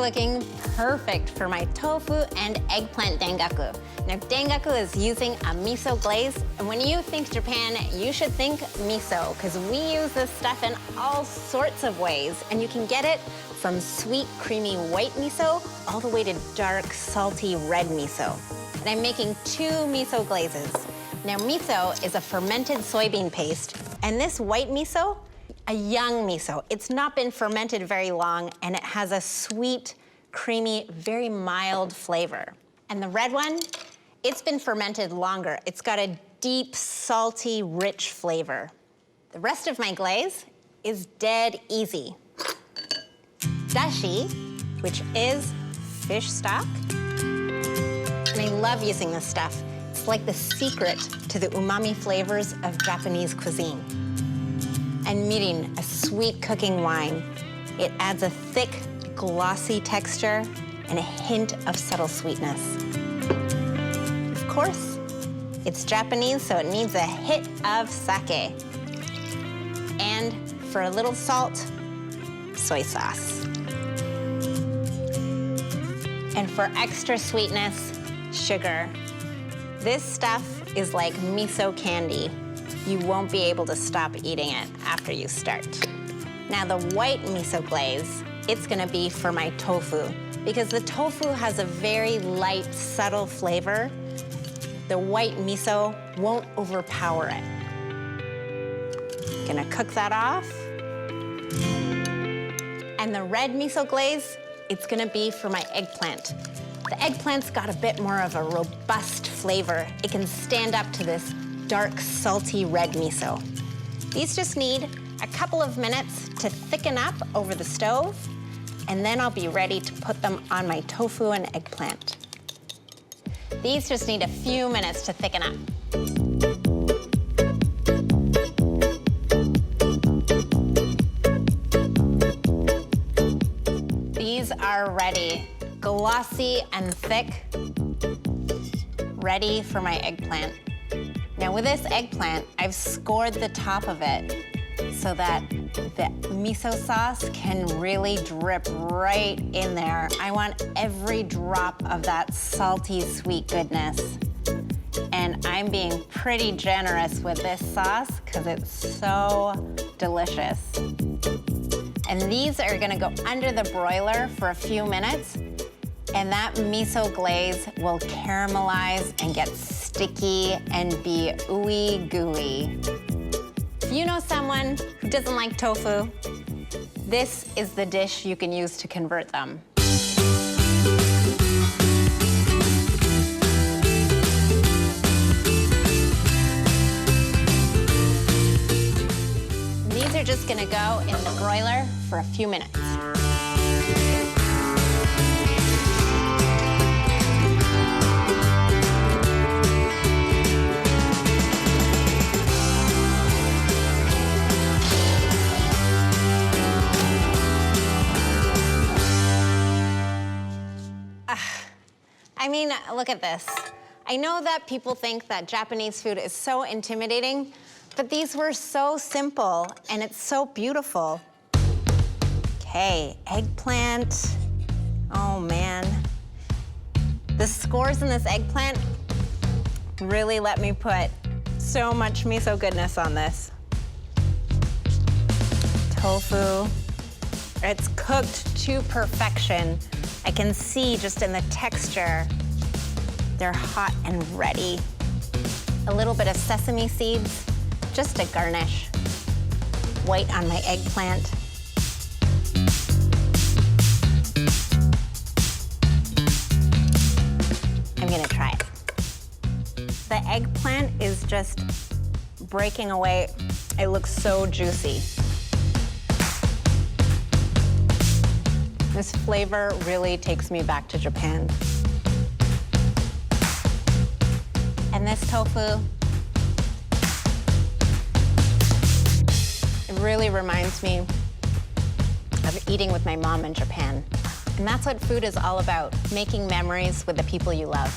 looking perfect for my tofu and eggplant dengaku. Now, dengaku is using a miso glaze, and when you think Japan, you should think miso, because we use this stuff in all sorts of ways, and you can get it from sweet, creamy white miso all the way to dark, salty red miso. And I'm making 2 miso glazes. Now, miso is a fermented soybean paste, and this white miso, a young miso. It's not been fermented very long, and it has a sweet, creamy, very mild flavor. And the red one, it's been fermented longer. It's got a deep, salty, rich flavor. The rest of my glaze is dead easy. Dashi, which is fish stock. And I love using this stuff. It's like the secret to the umami flavors of Japanese cuisine. And mirin, a sweet cooking wine. It adds a thick, glossy texture and a hint of subtle sweetness. Of course, it's Japanese, so it needs a hit of sake. And for a little salt, soy sauce. And for extra sweetness, sugar. This stuff is like miso candy. You won't be able to stop eating it after you start. Now, the white miso glaze, it's gonna be for my tofu, because the tofu has a very light, subtle flavor. The white miso won't overpower it. Gonna cook that off. And the red miso glaze, it's gonna be for my eggplant. The eggplant's got a bit more of a robust flavor. It can stand up to this dark, salty red miso. These just need a couple of minutes to thicken up over the stove, and then I'll be ready to put them on my tofu and eggplant. These just need a few minutes to thicken up. These are ready, glossy and thick, ready for my eggplant. Now, with this eggplant, I've scored the top of it so that the miso sauce can really drip right in there. I want every drop of that salty, sweet goodness. And I'm being pretty generous with this sauce because it's so delicious. And these are gonna go under the broiler for a few minutes, and that miso glaze will caramelize and get sticky and be ooey gooey. If you know someone who doesn't like tofu, this is the dish you can use to convert them. These are just gonna go in the broiler for a few minutes. I mean, look at this. I know that people think that Japanese food is so intimidating, but these were so simple, and it's so beautiful. Okay, eggplant. Oh, man. The scores in this eggplant really let me put so much miso goodness on this. Tofu. It's cooked to perfection. I can see just in the texture, they're hot and ready. A little bit of sesame seeds, just to garnish. White on my eggplant. I'm gonna try it. The eggplant is just breaking away. It looks so juicy. This flavor really takes me back to Japan. And this tofu, it really reminds me of eating with my mom in Japan. And that's what food is all about, making memories with the people you love.